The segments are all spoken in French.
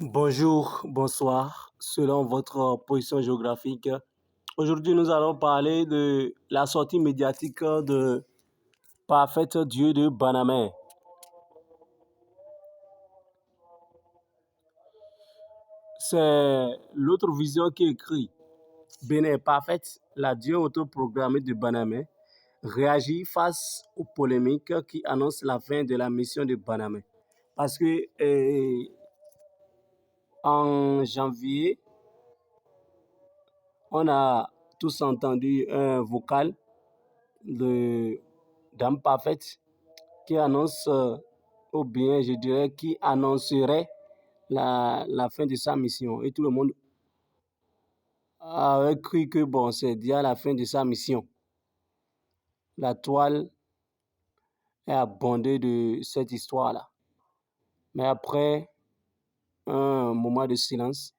Bonjour, bonsoir, selon votre position géographique. Aujourd'hui, nous allons parler de la sortie médiatique de Parfait Dieu de Banamé. C'est l'autre vision qui écrit Bénin Parfaite, la Dieu autoprogrammée de Banamé, réagit face aux polémiques qui annoncent la fin de la mission de Banamé. Parce que en janvier, on a tous entendu un vocal de Dame Parfaite qui annonce, ou bien je dirais qui annoncerait la fin de sa mission. Et tout le monde a cru que bon, c'est déjà la fin de sa mission. La toile est abondée de cette histoire-là. Mais après un moment de silence,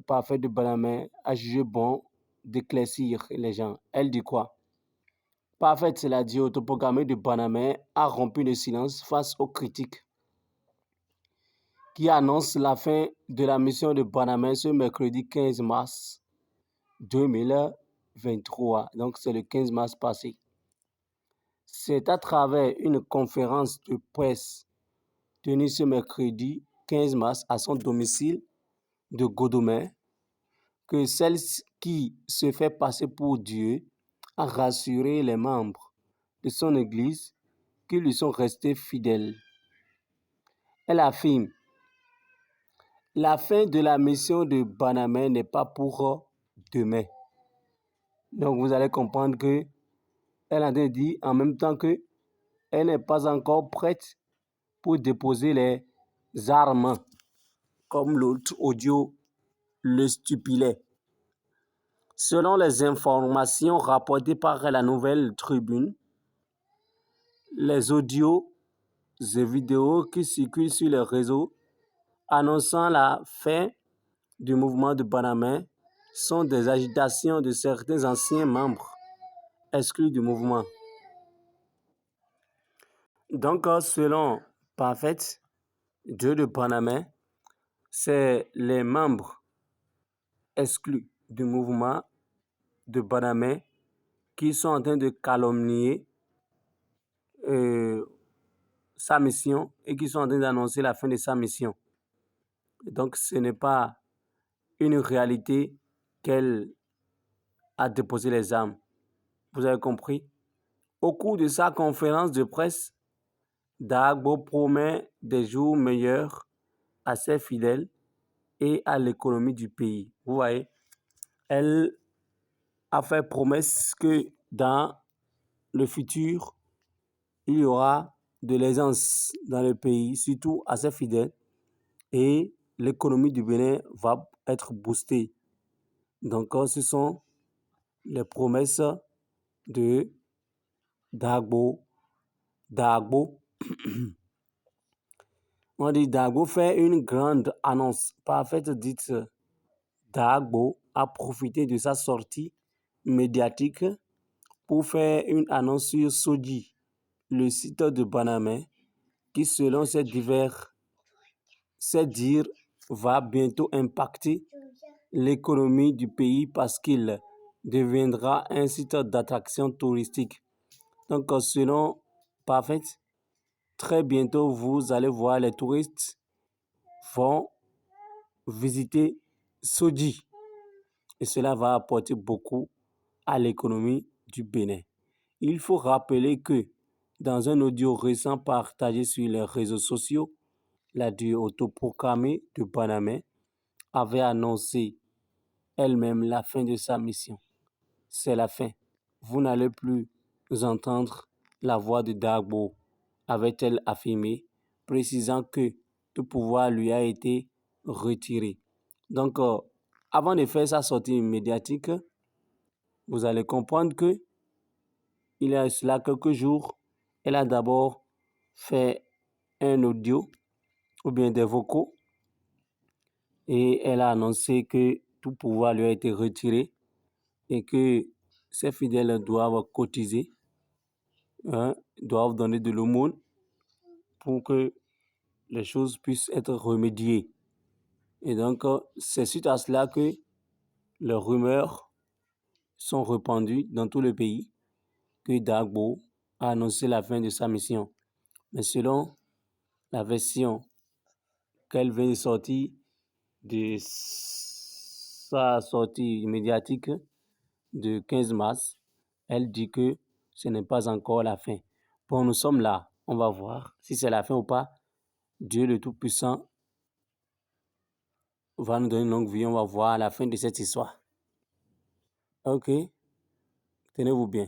Parfait de Banamé a jugé bon d'éclaircir les gens. Elle dit quoi? Parfait, c'est la dit autoprogrammée de Banamé a rompu le silence face aux critiques qui annonce la fin de la mission de Banamé ce mercredi 15 mars 2023. Donc, c'est le 15 mars passé. C'est à travers une conférence de presse tenue ce mercredi 15 mars à son domicile de Godomé que celle qui se fait passer pour Dieu a rassuré les membres de son église qui lui sont restés fidèles. Elle affirme: la fin de la mission de Banamé n'est pas pour demain. Donc vous allez comprendre que elle a dit en même temps que elle n'est pas encore prête pour déposer les armes, comme l'autre audio le stipulait. Selon les informations rapportées par la Nouvelle Tribune, les audios et vidéos qui circulent sur les réseaux annonçant la fin du mouvement de Banamé sont des agitations de certains anciens membres exclus du mouvement. Donc, selon Parfait, Dieu de Banamé, c'est les membres exclus du mouvement de Banamé qui sont en train de calomnier sa mission et qui sont en train d'annoncer la fin de sa mission. Donc, ce n'est pas une réalité qu'elle a déposé les armes. Vous avez compris? Au cours de sa conférence de presse, Dagbo promet des jours meilleurs à ses fidèles et à l'économie du pays. Vous voyez, elle a fait promesse que dans le futur, il y aura de l'aisance dans le pays, surtout à ses fidèles, et l'économie du Bénin va être boostée. Donc, ce sont les promesses de Dagbo. On dit Dagbo fait une grande annonce. Parfaite dite, Dagbo a profité de sa sortie médiatique pour faire une annonce sur Soji, le site de Banamé, qui selon ses dires va bientôt impacter l'économie du pays parce qu'il deviendra un site d'attraction touristique. Donc selon Parfait, très bientôt vous allez voir les touristes vont visiter Soji et cela va apporter beaucoup à l'économie du Bénin. Il faut rappeler que dans un audio récent partagé sur les réseaux sociaux, la Dieu autoproclamée de Banamé avait annoncé elle-même la fin de sa mission. C'est la fin. Vous n'allez plus entendre la voix de Dagbo, avait-elle affirmé, précisant que tout pouvoir lui a été retiré. Donc, avant de faire sa sortie médiatique, vous allez comprendre que il y a cela quelques jours, elle a d'abord fait un audio ou bien des vocaux et elle a annoncé que tout pouvoir lui a été retiré et que ses fidèles doivent cotiser, doivent donner de l'aumône pour que les choses puissent être remédiées. Et donc, c'est suite à cela que les rumeurs sont répandues dans tout le pays que Dagbo a annoncé la fin de sa mission. Mais selon la version qu'elle vient de sortir de sa sortie médiatique de 15 mars, elle dit que ce n'est pas encore la fin. Bon, nous sommes là, on va voir si c'est la fin ou pas. Dieu le Tout-Puissant va nous donner une longue vie, on va voir la fin de cette histoire. Ok, tenez-vous bien.